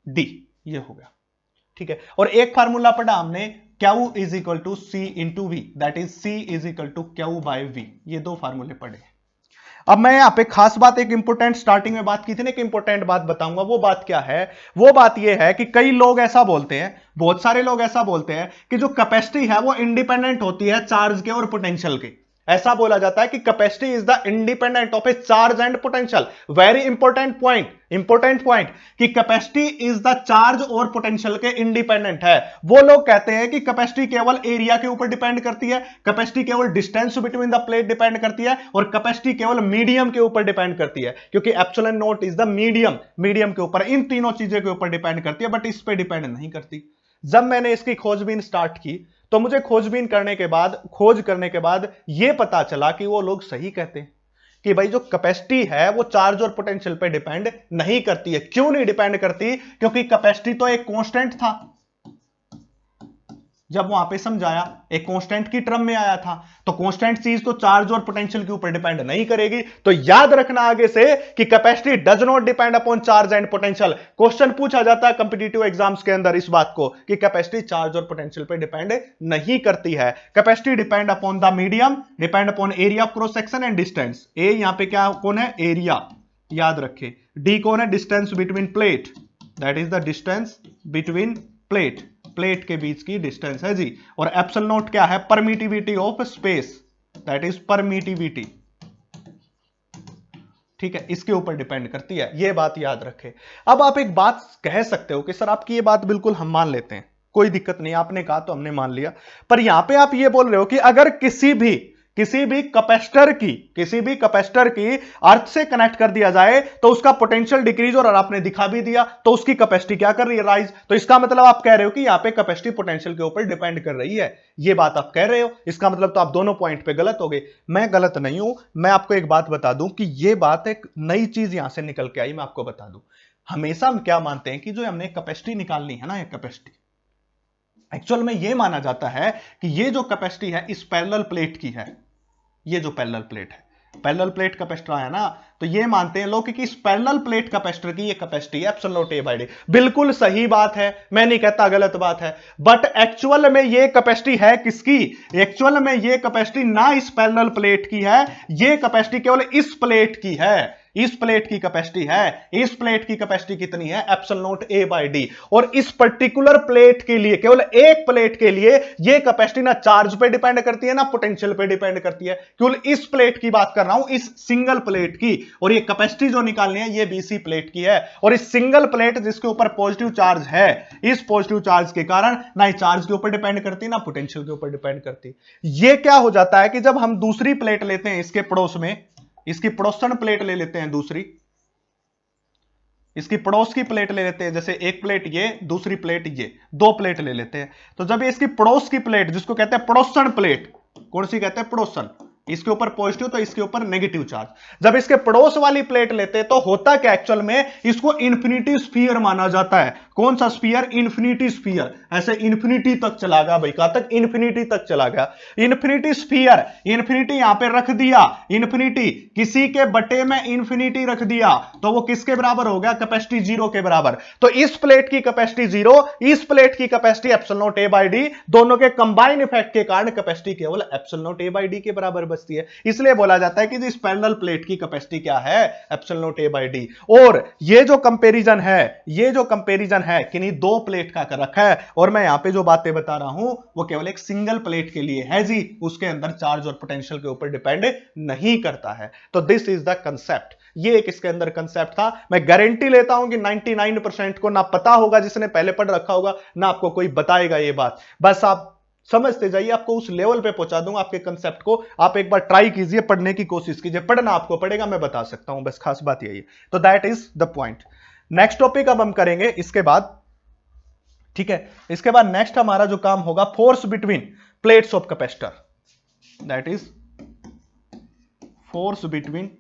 डी, ये हो गया। ठीक है, और एक फार्मूला पढ़ा हमने Q is equal to C into V, that is C is equal to Q by V, ये दो फार्मूले पढ़े। अब मैं यहां पे खास बात, एक इंपोर्टेंट स्टार्टिंग में बात की थी ना, एक इंपोर्टेंट बात बताऊंगा, वो बात क्या है, वो बात ये है कि कई लोग ऐसा बोलते हैं, बहुत सारे लोग ऐसा बोलते हैं कि जो कैपेसिटी है वो इंडिपेंडेंट होती है चार्ज के और पोटेंशियल के। ऐसा बोला जाता है कि capacity is the independent of a charge and potential. Very important point कि कैपेसिटी इज द चार्ज और पोटेंशियल के इंडिपेंडेंट है। वो लोग कहते हैं कि कैपेसिटी केवल एरिया के ऊपर डिपेंड करती है, कैपेसिटी केवल distance between the plate depend करती है, और कैपेसिटी केवल मीडियम के ऊपर डिपेंड करती है, क्योंकि epsilon not is the medium के ऊपर, इन तीनों चीजों के ऊपर डिपेंड करती है, बट इस पे डिपेंड नहीं करती। जब मैंने इसकी खोजबीन स्टार्ट की, तो मुझे खोज करने के बाद यह पता चला कि वो लोग सही कहते हैं कि भाई जो कैपेसिटी है वो चार्ज और पोटेंशियल पे डिपेंड नहीं करती है। क्यों नहीं डिपेंड करती, क्योंकि कैपेसिटी तो एक कांस्टेंट था, जब वहां पे समझाया एक कांस्टेंट की टर्म में आया था, तो कांस्टेंट चीज तो चार्ज और पोटेंशियल के ऊपर डिपेंड नहीं करेगी। तो याद रखना आगे से कि capacity does not depend upon charge and potential. Question पूछा जाता है कॉम्पिटिटिव एग्जाम्स के अंदर इस बात को कि कैपेसिटी चार्ज और पोटेंशियल पे डिपेंड नहीं करती है। Capacity depend upon the medium, depend upon area of cross section and distance. ए यहां पे क्या कौन है, एरिया, याद रखे। डी कौन है, distance between plate, that is the distance between plate के बीच की डिस्टेंस है जी। और एप्सिलॉन नॉट क्या है, permittivity of space, that is permittivity. ठीक है, इसके ऊपर डिपेंड करती है, यह बात याद रखे। अब आप एक बात कह सकते हो कि सर आपकी ये बात बिल्कुल हम मान लेते हैं, कोई दिक्कत नहीं, आपने कहा तो हमने मान लिया, पर यहां पे आप ये बोल रहे हो कि अगर किसी भी कैपेसिटर की अर्थ से कनेक्ट कर दिया जाए तो उसका पोटेंशियल डिक्रीज, और आपने दिखा भी दिया, तो उसकी कैपेसिटी क्या कर रही है, राइज। तो इसका मतलब आप कह रहे हो कि यहां पे कैपेसिटी पोटेंशियल के ऊपर डिपेंड कर रही है, ये बात आप कह रहे हो। इसका मतलब तो आप दोनों पॉइंट पे गलत हो गए। मैं गलत नहीं हूं, मैं आपको एक बात बता दूं कि ये बात एक नई चीज यहां से निकल के आई, मैं आपको बता दूं। हमेशा हम क्या मानते हैं कि जो हमने कैपेसिटी निकालनी है ना, ये कैपेसिटी एक्चुअल में ये माना जाता है कि ये जो कैपेसिटी है इस पैरेलल प्लेट की है, ये जो पैरेलल प्लेट है, पैरेलल प्लेट कैपेसिटर आया ना, तो ये मानते हैं लोग कि इस पैरेलल प्लेट कैपेसिटर की ये कैपेसिटी है epsilon naught A by D. बिल्कुल सही बात है, मैं नहीं कहता गलत बात है, बट एक्चुअल में ये कैपेसिटी है किसकी, एक्चुअल में ये कैपेसिटी ना इस पैरेलल प्लेट की है, ये कैपेसिटी केवल इस प्लेट की है, इस प्लेट की कैपेसिटी है। इस प्लेट की कैपेसिटी कितनी है, epsilon naught A by D. और इस पर्टिकुलर प्लेट के लिए, केवल एक प्लेट के लिए ये कैपेसिटी ना चार्ज पे डिपेंड करती है ना पोटेंशियल पे डिपेंड करती है, केवल इस प्लेट की बात कर रहा हूं, इस सिंगल प्लेट की। और ये कैपेसिटी जो निकालनी है ये बीसी प्लेट की है, और इस सिंगल प्लेट जिसके ऊपर पॉजिटिव चार्ज है, इस पॉजिटिव चार्ज के कारण ना चार्ज के ऊपर डिपेंड करती ना पोटेंशियल के ऊपर डिपेंड करती। ये क्या हो जाता है कि जब हम दूसरी प्लेट लेते हैं इसके पड़ोस में, इसकी पड़ोसन प्लेट ले लेते हैं दूसरी, इसकी पड़ोस की प्लेट ले लेते हैं, जैसे एक प्लेट ये, दूसरी प्लेट ये, दो प्लेट ले लेते हैं। तो जब ये इसकी पड़ोस की प्लेट, जिसको कहते हैं पड़ोसन प्लेट, कौन सी कहते हैं, पड़ोसन, इसके ऊपर पॉजिटिव तो इसके ऊपर नेगेटिव चार्ज, जब इसके पड़ोस वाली प्लेट लेते हैं तो होता क्या, एक्चुअल में इसको इंफिनिटी स्फीयर माना जाता है। कौन सा स्फीयर, इंफिनिटी स्फीयर, ऐसे इंफिनिटी तक चला गया भाई, कहां तक, इंफिनिटी तक चला गया। इंफिनिटी स्फीयर, इंफिनिटी यहां पे रख दिया, इंफिनिटी किसी के बटे में इंफिनिटी रख दिया, तो वो किसके बराबर हो गया, कैपेसिटी जीरो के बराबर। तो इस प्लेट की कैपेसिटी जीरो, इस प्लेट की capacity epsilon naught A by D, दोनों के कंबाइन इफेक्ट के कारण कैपेसिटी केवल epsilon naught A by D के बराबर बचती है। इसलिए बोला जाता है कि इस पैरेलल प्लेट की कैपेसिटी क्या है, epsilon naught A by D. और ये जो कंपैरिजन है, ये जो कंपैरिजन है किन्हीं दो प्लेट का कर रखा है, और मैं यहां पे जो बातें बता रहा हूं वो केवल एक सिंगल प्लेट के लिए है जी, उसके अंदर चार्ज और पोटेंशियल के ऊपर डिपेंड नहीं करता है। तो दिस इज द कंसेप्ट, ये एक इसके अंदर कंसेप्ट था। मैं गारंटी लेता हूं कि 99% को ना पता होगा, जिसने पहले पढ़ रखा होगा, ना आपको कोई बताएगा ये बात। बस आप समझते जाइए, आपको उस लेवल पे पहुंचा दूंगा आपके कंसेप्ट को। आप एक बार ट्राई कीजिए, पढ़ने की कोशिश कीजिए, पढ़ना आपको पड़ेगा, मैं बता सकता हूं, बस खास बात यही है। तो that is the point. Next topic अब हम करेंगे इसके बाद, ठीक है। इसके बाद नेक्स्ट हमारा जो काम होगा, force between plates of capacitor, that is force between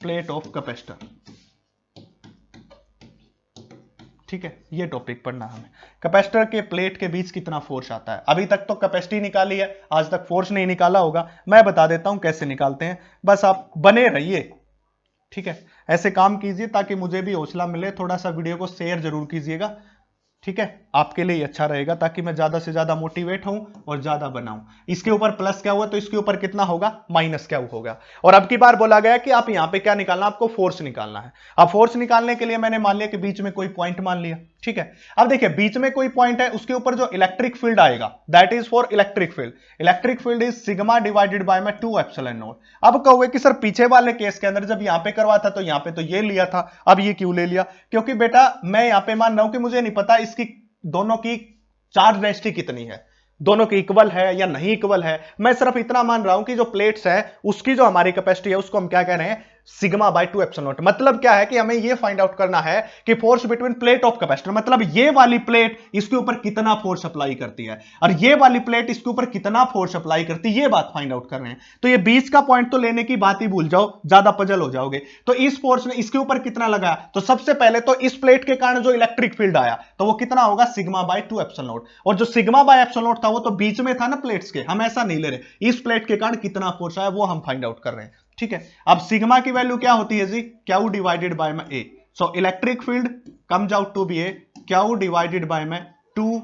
plate of capacitor, ठीक है। ये टॉपिक पढ़ना हमें, कैपेसिटर के प्लेट के बीच कितना फोर्स आता है। अभी तक तो कैपेसिटी निकाली है, आज तक फोर्स नहीं निकाला होगा, मैं बता देता हूं कैसे निकालते हैं, बस आप बने रहिए, ठीक है। ऐसे काम कीजिए ताकि मुझे भी हौसला मिले, थोड़ा सा वीडियो को शेयर जरूर कीजिएगा, ठीक है, आपके लिए अच्छा रहेगा, ताकि मैं ज्यादा से ज्यादा मोटिवेट हूं और ज्यादा बनाऊं। इसके ऊपर प्लस क्या हुआ तो इसके ऊपर कितना होगा, माइनस क्या होगा। और अब की बार बोला गया कि आप यहां पे क्या निकालना, आपको फोर्स निकालना है। अब फोर्स निकालने के लिए मैंने मान लिया कि बीच में कोई पॉइंट मान लिया, ठीक है। अब देखिए बीच में कोई पॉइंट है, उसके ऊपर जो इलेक्ट्रिक फील्ड आएगा, that is for electric field, electric field is sigma divided by में 2 एप्सिलॉन नॉट। अब कहोगे कि सर पीछे वाले केस के अंदर जब यहां पे करवा था तो यहां पे तो ये लिया था, अब ये क्यों ले लिया, क्योंकि बेटा मैं यहां पे मान रहा हूं कि मुझे नहीं पता इसकी दोनों की चार्ज डेंसिटी कितनी है, दोनों की इक्वल है या नहीं इक्वल है। मैं सिर्फ इतना मान रहा हूं कि जो प्लेट्स है उसकी जो हमारी कैपेसिटी है उसको हम क्या कह रहे हैं, सिग्मा बाय 2 एप्सिलॉन नॉट। मतलब क्या है कि हमें यह फाइंड आउट करना है कि force between plate of capacitor, मतलब ये वाली प्लेट इसके ऊपर कितना फोर्स अप्लाई करती है और ये वाली प्लेट इसके ऊपर कितना फोर्स अप्लाई करती है, ये बात फाइंड आउट कर रहे हैं। तो ये बीच का पॉइंट तो लेने की बात ही भूल जाओ, ज्यादा पजल हो जाओगे। तो इस फोर्स ने इसके ऊपर कितना लगा, तो सबसे पहले तो इस प्लेट के कारण जो इलेक्ट्रिक फील्ड आया तो वो कितना होगा, सिग्मा बाय 2 एप्सिलॉन नॉट। और जो सिग्मा बाय एप्सिलॉन नॉट था वो तो बीच में था ना प्लेट्स के, हम ऐसा नहीं ले रहे, इस प्लेट के कारण कितना फोर्स आया वो हम फाइंड आउट कर रहे हैं, ठीक है। अब सिग्मा की वैल्यू क्या होती है जी, क्यू डिवाइडेड बाय में A. So electric field comes out to be a q divided by में 2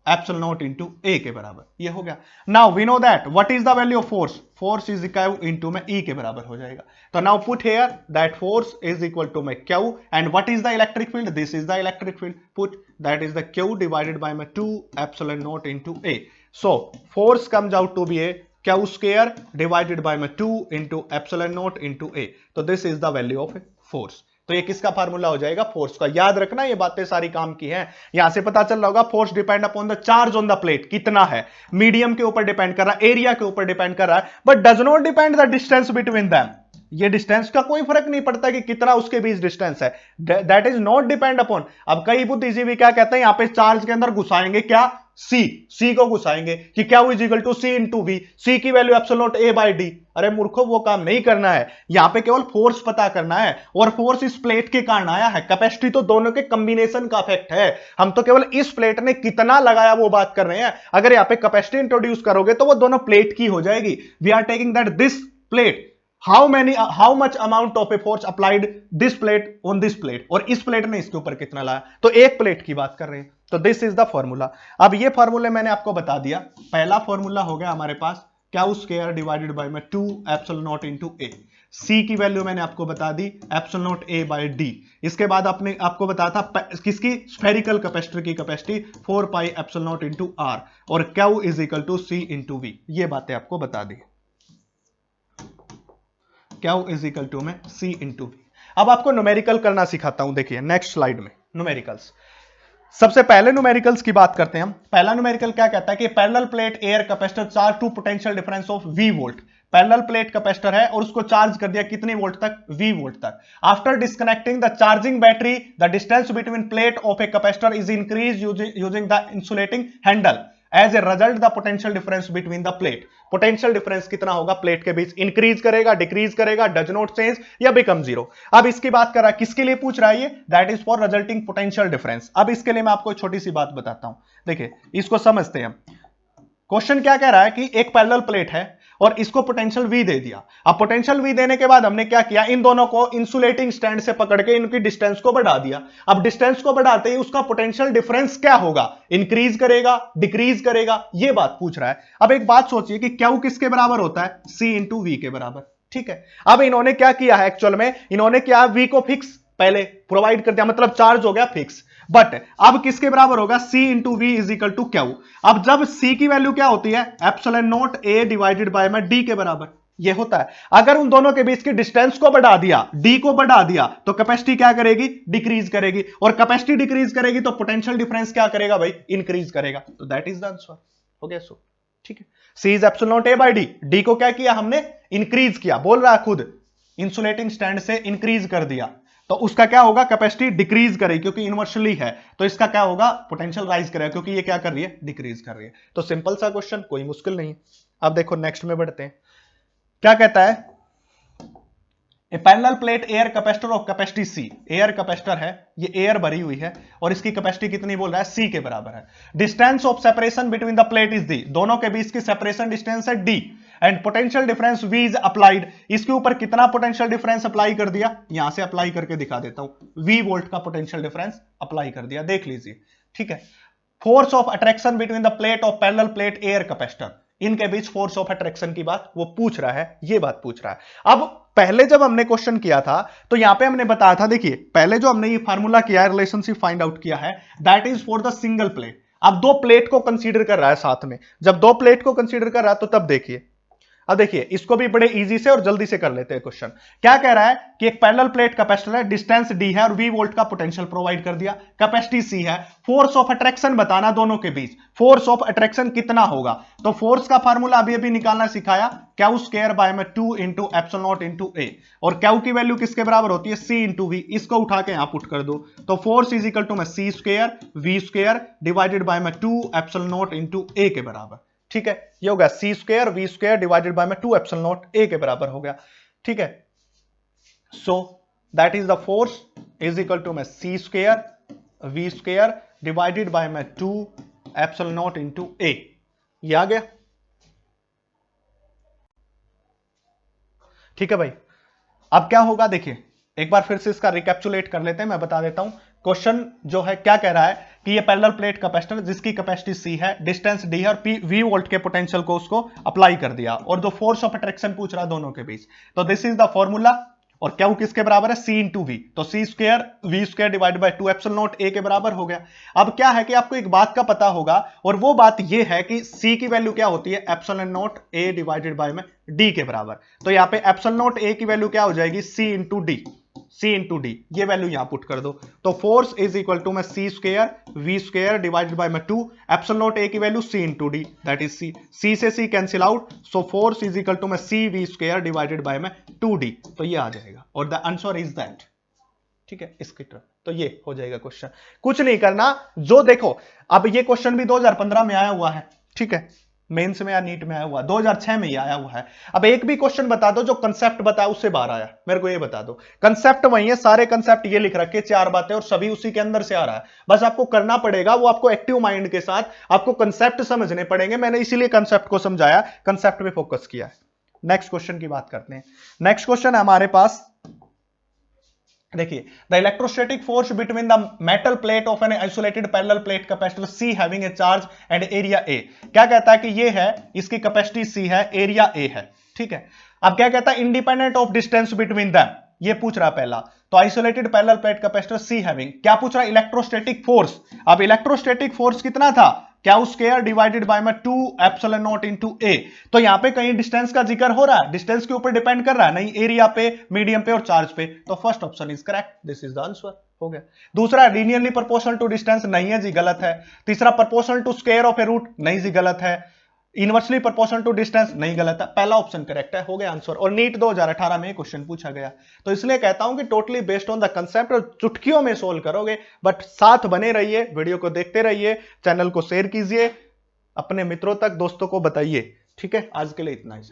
एप्सिलॉन नॉट इनटू ए के बराबर, ये हो गया। Now we know that what is the value of force, force is equal into में E के बराबर हो जाएगा। तो now put here that force is equal to में q and what is the electric field, this is the electric field, put that is the Q divided by में 2 epsilon naught into A. So force comes out to be a q square divided by में 2 into epsilon naught into ए। तो this is the value of force. तो तो ये किसका formula हो जाएगा? Force का। याद रखना ये बातें सारी काम की हैं। यहां से पता चल रहा होगा force depend upon the charge on the plate, कितना है, मीडियम के ऊपर डिपेंड कर रहा है, एरिया के ऊपर डिपेंड कर रहा है, but does not depend the distance between them. ये डिस्टेंस का कोई फर्क नहीं पड़ता कि कितना उसके बीच डिस्टेंस है, that is not depend upon. अब कई बुद्धिजीवी क्या कहते हैं, यहां पे चार्ज के अंदर घुसाएंगे क्या? सी को घुसाएंगे कि क्या is equal to C into V, C की value epsilon naught A by D. अरे मूर्खों, वो काम नहीं करना है, यहां पे केवल फोर्स पता करना है, और फोर्स इस प्लेट के कारण आया है। कैपेसिटी तो दोनों के कॉम्बिनेशन का इफेक्ट है, हम तो केवल इस प्लेट ने कितना लगाया वो बात कर रहे हैं। अगर यहां पे कैपेसिटी इंट्रोड्यूस करोगे तो वो दोनों प्लेट की हो जाएगी। We are taking that this plate, how much amount of a force applied this plate on this plate, और इस प्लेट ने इसके ऊपर कितना लाया, तो एक प्लेट की बात कर रहे हैं। तो दिस इज द फॉर्मूला। अब ये फॉर्मूले मैंने आपको बता दिया। पहला फॉर्मूला हो गया हमारे पास क्यू स्क्वायर डिवाइडेड बाय में 2 epsilon naught into A. C की वैल्यू मैंने आपको बता दी epsilon naught A by D. इसके बाद आपने आपको बताया था किसकी, स्फेरिकल कैपेसिटर की capacity 4 pi epsilon naught into R, और q is equal to C into V. ये बातें आपको बता दी। क्यू इज इक्वल टू में सी इंटू वी। अब आपको न्यूमेरिकल करना सिखाता हूं। देखिए नेक्स्ट स्लाइड में न्यूमेरिकल्स। सबसे पहले न्यूमेरिकल्स की बात करते हैं हम। पहला न्यूमेरिकल क्या कहता है कि parallel plate air capacitor charge to potential difference of V volt. Parallel plate capacitor है और उसको चार्ज कर दिया कितनी वोल्ट तक? वी वोल्ट तक। After disconnecting the charging battery the distance between plate of a capacitor is increase using the insulating handle. As a result the potential difference between the plate. Potential difference कितना होगा plate के बीच? Increase करेगा, decrease करेगा, does not change या become zero. अब इसकी बात कर रहा है, किसके लिए पूछ रहा है ये? That is for resulting potential difference. अब इसके लिए मैं आपको छोटी सी बात बताता हूं, देखिए इसको समझते हैं। क्वेश्चन क्या कह रहा है कि एक पैरेलल प्लेट है और इसको पोटेंशियल V दे दिया। अब पोटेंशियल V देने के बाद हमने क्या किया, इन दोनों को इंसुलेटिंग स्टैंड से पकड़ के इनकी डिस्टेंस को बढ़ा दिया। अब डिस्टेंस को बढ़ाते ही उसका पोटेंशियल डिफरेंस क्या होगा? इंक्रीज करेगा, डिक्रीज करेगा, ये बात पूछ रहा है। अब एक बात सोचिए कि क्यू किसके बराबर होता है? C इंटू वी के बराबर। ठीक है, अब इन्होंने क्या किया है, एक्चुअल में इन्होंने क्या V को फिक्स पहले प्रोवाइड कर दिया, मतलब चार्ज हो गया फिक्स। बट अब किसके बराबर होगा? C into V is equal to Q. अब जब C की वैल्यू क्या होती है? Epsilon naught A divided by में D के बराबर, ये होता है। अगर उन दोनों के बीच की डिस्टेंस को बढ़ा दिया, D को बढ़ा दिया, तो कैपेसिटी क्या करेगी? डिक्रीज करेगी, और कैपेसिटी डिक्रीज करेगी तो पोटेंशियल डिफरेंस क्या करेगा भाई? इंक्रीज करेगा। तो दैट इज द आंसर हो गया। सो ठीक है, C is epsilon naught A by D। D को क्या किया हमने? इंक्रीज किया, बोल रहा है खुद, इंसुलेटिंग स्टैंड से इंक्रीज कर दिया, तो उसका क्या होगा? कैपेसिटी डिक्रीज करेगी, क्योंकि इनवर्सली है, तो इसका क्या होगा? पोटेंशियल राइज करेगा, क्योंकि ये क्या कर रही है? डिक्रीज कर रही है। तो सिंपल सा क्वेश्चन, कोई मुश्किल नहीं है। अब देखो नेक्स्ट में बढ़ते हैं। क्या कहता है? A parallel plate air capacitor of capacity C। Air capacitor है, ये एयर भरी हुई है और इसकी कैपेसिटी कितनी बोल रहा है? C के बराबर है। Distance of separation between the plate is D। दोनों के बीच की सेपरेशन डिस्टेंस है D, and potential difference V is applied. इसके ऊपर कितना पोटेंशियल डिफरेंस अप्लाई कर दिया? यहां से अप्लाई करके दिखा देता हूं। V वोल्ट का पोटेंशियल डिफरेंस अप्लाई कर दिया, देख लीजिए। ठीक है, force of attraction between the plate of parallel plate air capacitor, इनके बीच फोर्स ऑफ अट्रैक्शन की बात वो पूछ रहा है, ये बात पूछ रहा है। अब पहले जब हमने क्वेश्चन किया था तो यहां पे हमने बताया था, देखिए पहले जो हमने ये फार्मूला किया है, रिलेशनशिप फाइंड आउट किया है, that is for the single plate. अब दो प्लेट को कंसीडर कर रहा है साथ में, जब दो प्लेट को कंसीडर कर रहा है तो तब देखिए। अब देखिए इसको भी बड़े इजी से और जल्दी से कर लेते हैं क्वेश्चन। क्या कह रहा है कि एक पैरेलल प्लेट कैपेसिटर है, डिस्टेंस D है और V वोल्ट का पोटेंशियल प्रोवाइड कर दिया, कैपेसिटी C है, फोर्स ऑफ अट्रैक्शन बताना दोनों के बीच, फोर्स ऑफ अट्रैक्शन कितना होगा? तो फोर्स का फार्मूला अभी अभी निकालना सिखाया, क्यू स्क्वायर बाय में 2 into epsilon naught into A, और क्यू की वैल्यू किसके बराबर होती है? C into V। इसको उठा के यहां पुट कर दो, तो फोर्स इज इक्वल टू में C square V square divided by में 2 एप्सिलॉन नॉट इंटू A के बराबर। ठीक है, ये हो गया C square V square divided by में 2 एप्सिलॉन नॉट A के बराबर हो गया। ठीक है, so that is the force is equal to में C square V square divided by में 2 एप्सिलॉन नॉट इंटू A। ये आ गया। ठीक है भाई, अब क्या होगा देखिए, एक बार फिर से इसका रिकैप्चुलेट कर लेते हैं, मैं बता देता हूं। क्वेश्चन जो है क्या कह रहा है कि ये पैरेलल प्लेट कैपेसिटर जिसकी कैपेसिटी C है, डिस्टेंस D है और V वोल्ट के पोटेंशियल को उसको अप्लाई कर दिया, और जो फोर्स ऑफ अट्रैक्शन पूछ रहा है दोनों के बीच, तो दिस इज द फॉर्मूला। और क्यू किसके बराबर है? C इंटू वी, तो C square V square divide by 2 epsilon naught A के बराबर हो गया। अब क्या है कि आपको एक बात का पता होगा, और वो बात ये है कि C की वैल्यू क्या होती है? Epsilon naught A divided by में D के बराबर। तो यहाँ पे एप्सिलॉन नॉट A की वैल्यू क्या हो जाएगी? C into D। C into D, ये वैल्यू यहां पुट कर दो। तो फोर्स इज इक्वल टू मैं C square V square divided by मैं 2 एप्सिलॉन नॉट ए की value C into D, that is C, C से C cancel out, so force is equal to मैं सी we square divided by मैं 2d, तो ये आ जाएगा और द आंसर इज दैट। ठीक है, इसकी तरफ तो ये हो जाएगा क्वेश्चन। कुछ नहीं करना, जो देखो अब ये क्वेश्चन भी 2015 में आया हुआ है, ठीक है, मेंस में या नीट में आया हुआ, 2006 में ही आया हुआ है। अब एक भी क्वेश्चन बता दो जो कंसेप्ट बताया उससे बाहर आया, मेरे को ये बता दो। कंसेप्ट वही है, सारे कंसेप्ट ये लिख रखे 4 बातें और सभी उसी के अंदर से आ रहा है, बस आपको करना पड़ेगा वो आपको एक्टिव माइंड के साथ आपको कंसेप्ट समझने पड़ेंगे। मैंने इसीलिए कंसेप्ट को समझाया, कंसेप्ट पे फोकस किया है। नेक्स्ट क्वेश्चन की बात करते हैं। नेक्स्ट क्वेश्चन है हमारे पास, देखिए, the electrostatic force between the metal plate of an isolated parallel plate capacitor C having a charge and area A. क्या कहता है कि ये है, इसकी कैपेसिटी सी है, एरिया ए है, ठीक है। अब क्या कहता है, independent of distance between them, ये पूछ रहा है पहला। तो isolated parallel plate capacitor C having, क्या पूछ रहा है, इलेक्ट्रोस्टैटिक फोर्स। अब इलेक्ट्रोस्टैटिक फोर्स कितना था, क्या स्क्वायर डिवाइडेड बाय में 2 एप्सिलॉन नॉट इनटू ए। तो यहां पे कहीं डिस्टेंस का जिक्र हो रहा है, डिस्टेंस के ऊपर डिपेंड कर रहा है, नहीं एरिया पे, मीडियम पे और चार्ज पे। तो first option is correct, this is the answer, हो गया। दूसरा, लीनियरली प्रोपोर्शनल टू डिस्टेंस, नहीं है जी, गलत है। तीसरा, proportional to square of A root, नहीं जी, गलत है। इनवर्सली प्रोपोर्शनल टू डिस्टेंस, नहीं, गलत है। पहला ऑप्शन करेक्ट है, हो गया आंसर। और नीट 2018 में क्वेश्चन पूछा गया, तो इसलिए कहता हूं कि totally based on the concept, और चुटकियों में सोल्व करोगे। बट साथ बने रहिए, वीडियो को देखते रहिए, चैनल को शेयर कीजिए, अपने मित्रों तक, दोस्तों को बताइए। ठीक है, आज के लिए इतना ही।